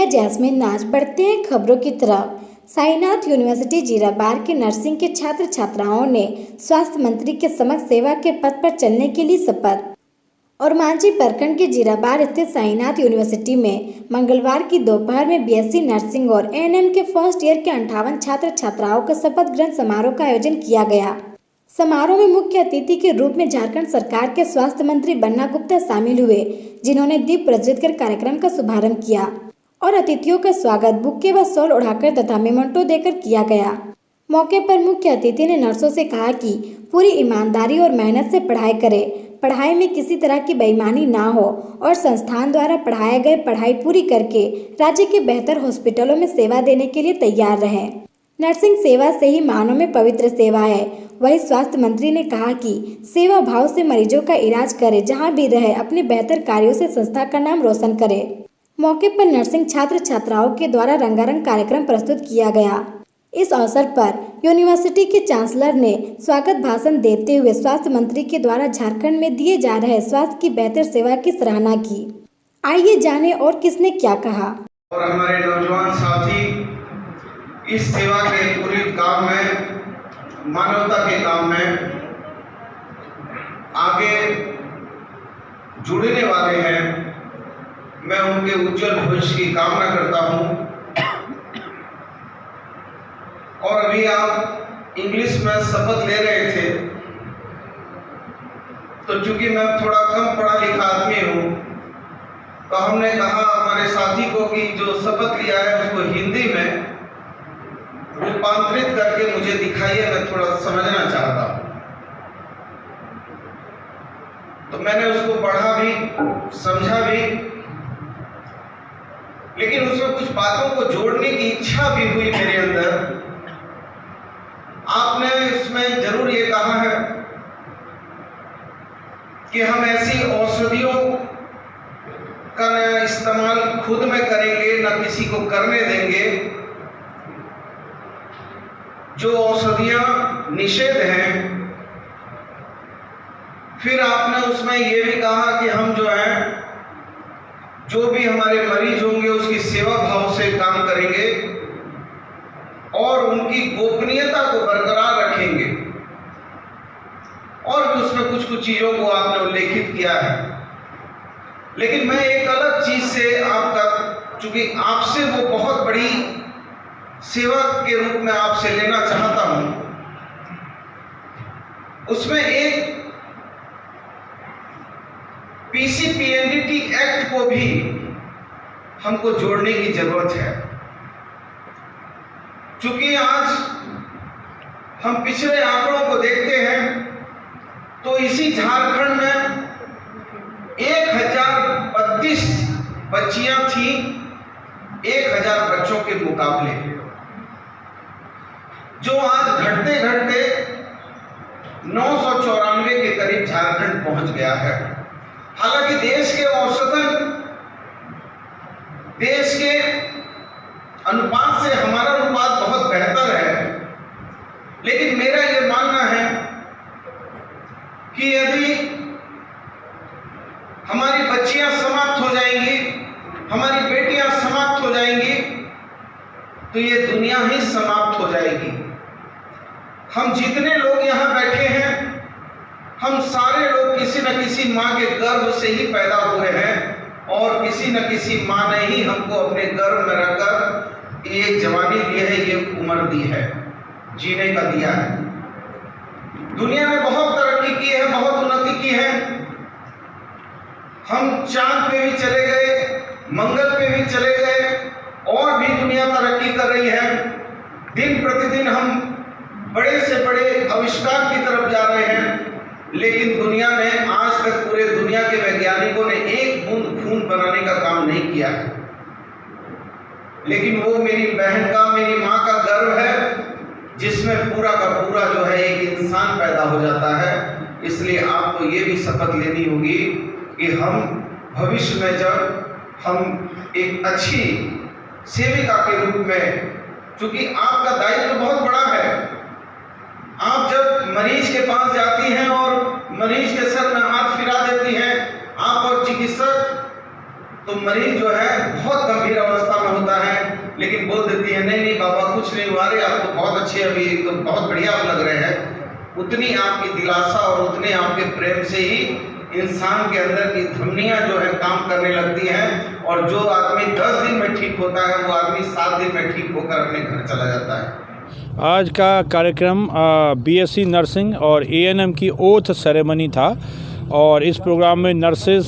Jasmine नाच। बढ़ते हैं खबरों की तरफ। साईनाथ यूनिवर्सिटी जीराबार के नर्सिंग के छात्र छात्राओं ने स्वास्थ्य मंत्री के समक्ष सेवा के पथ पर चलने के लिए शपथ। और मांझी प्रखंड के जीराबार स्थित साईनाथ यूनिवर्सिटी में मंगलवार की दोपहर में बीएससी नर्सिंग और एएनएम के फर्स्ट ईयर के 58 छात्र छात्राओं का शपथ ग्रहण समारोह का आयोजन किया गया। समारोह में मुख्य अतिथि के रूप में झारखंड सरकार के स्वास्थ्य मंत्री बन्ना गुप्ता शामिल हुए, जिन्होंने दीप प्रज्वलित कर कार्यक्रम का शुभारंभ किया और अतिथियों का स्वागत बुक्के व शॉल उड़ाकर तथा मेमेंटो देकर किया गया। मौके पर मुख्य अतिथि ने नर्सों से कहा कि पूरी ईमानदारी और मेहनत से पढ़ाई करें, पढ़ाई में किसी तरह की बेईमानी ना हो और संस्थान द्वारा पढ़ाए गए पढ़ाई पूरी करके राज्य के बेहतर हॉस्पिटलों में सेवा देने के लिए तैयार रहें। नर्सिंग सेवा से ही मानव में पवित्र सेवा है। वही स्वास्थ्य मंत्री ने कहा कि सेवा भाव से मरीजों का इलाज करे, जहां भी रहे अपने बेहतर कार्यों से संस्था का नाम रोशन करे। मौके पर नर्सिंग छात्र छात्राओं के द्वारा रंगारंग कार्यक्रम प्रस्तुत किया गया। इस अवसर पर यूनिवर्सिटी के चांसलर ने स्वागत भाषण देते हुए स्वास्थ्य मंत्री के द्वारा झारखंड में दिए जा रहे स्वास्थ्य की बेहतर सेवा की सराहना की। आइए जाने और किसने क्या कहा। और हमारे नौजवान साथी इस सेवा के पूरे काम में, मानवता के काम में आगे जुड़ने वाले हैं। मैं उनके उज्जवल भविष्य की कामना करता हूं। और अभी आप इंग्लिश में शपथ ले रहे थे, तो चूंकि मैं थोड़ा कम पढ़ा लिखा आदमी हूं, तो हमने कहा हमारे साथी को कि जो शपथ लिया है उसको हिंदी में रूपांतरित करके मुझे दिखाइए, मैं थोड़ा समझना चाहता हूं। तो मैंने उसको पढ़ा भी, समझा भी, लेकिन उसमें कुछ बातों को जोड़ने की इच्छा भी हुई मेरे अंदर। आपने इसमें जरूर ये कहा है कि हम ऐसी औषधियों का न इस्तेमाल खुद में करेंगे, न किसी को करने देंगे जो औषधियां निषेध हैं। फिर आपने उसमें ये भी कहा कि हम जो भी हमारे मरीज होंगे उसकी सेवा भाव से काम करेंगे और उनकी गोपनीयता को बरकरार रखेंगे। और भी उसमें कुछ चीजों को आपने उल्लेखित किया है। लेकिन मैं एक अलग चीज से आपका, चूंकि आपसे वो बहुत बड़ी सेवा के रूप में आपसे लेना चाहता हूं, उसमें एक पीसीपीएनडीटी एक्ट को भी हमको जोड़ने की जरूरत है। चूंकि आज हम पिछले आंकड़ों को देखते हैं तो इसी झारखंड में 1032 बच्चियां थी 1000 बच्चों के मुकाबले, जो आज घटते घटते 994 के करीब झारखंड पहुंच गया है। हालांकि देश के औसतन, देश के अनुपात से हमारा अनुपात बहुत बेहतर है, लेकिन मेरा यह मानना है कि यदि हमारी बच्चियां समाप्त हो जाएंगी, हमारी बेटियां समाप्त हो जाएंगी, तो ये दुनिया ही समाप्त हो जाएगी। हम जितने लोग यहाँ बैठे हैं, हम सारे लोग किसी न किसी माँ के गर्भ से ही पैदा हुए हैं और किसी न किसी माँ ने ही हमको अपने गर्भ में रखकर ये जवानी दी है, ये उम्र दी है, जीने का दिया है। दुनिया ने बहुत तरक्की की है, बहुत उन्नति की है। हम चांद पे भी चले गए, मंगल पे भी चले गए और भी दुनिया तरक्की कर रही है। दिन प्रतिदिन हम बड़े से बड़े आविष्कार की तरफ जा रहे हैं, लेकिन दुनिया ने आज तक, पूरे दुनिया के वैज्ञानिकों ने एक बूंद खून बनाने का काम नहीं किया है। लेकिन वो मेरी बहन का, मेरी माँ का गर्व है, जिसमें पूरा का पूरा जो है एक इंसान पैदा हो जाता है। इसलिए आपको ये भी शपथ लेनी होगी कि हम भविष्य में जब हम एक अच्छी सेविका के रूप में, चूंकि आपका दायित्व बहुत बड़ा है, आप जब मरीज के पास जाती हैं और मरीज के सर में हाथ फिरा देती हैं, आप और चिकित्सक, तो मरीज जो है बहुत गंभीर अवस्था में होता है, लेकिन बोल देती है नहीं बाबा कुछ नहीं हुआ रे, आप तो बहुत अच्छे, अभी तो बहुत बढ़िया आप लग रहे हैं। उतनी आपकी दिलासा और उतने आपके प्रेम से ही इंसान के अंदर की धमनियां जो है काम करने लगती हैं, और जो आदमी 10 दिन में ठीक होता है वो आदमी 7 दिन में ठीक होकर अपने घर चला जाता है। आज का कार्यक्रम बीएससी नर्सिंग और एएनएम की ओथ सेरेमनी था, और इस प्रोग्राम में नर्सेस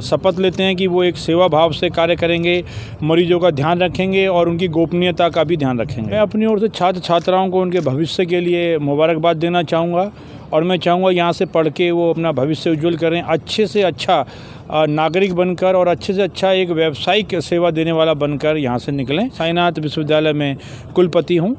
शपथ लेते हैं कि वो एक सेवा भाव से कार्य करेंगे, मरीजों का ध्यान रखेंगे और उनकी गोपनीयता का भी ध्यान रखेंगे। मैं अपनी ओर से छात्र छात्राओं को उनके भविष्य के लिए मुबारकबाद देना चाहूँगा, और मैं चाहूँगा यहाँ से पढ़ के वो अपना भविष्य उज्ज्वल करें, अच्छे से अच्छा नागरिक बनकर और अच्छे से अच्छा एक व्यावसायिक सेवा देने वाला बनकर यहाँ से निकलें। साईनाथ विश्वविद्यालय में कुलपति हूँ।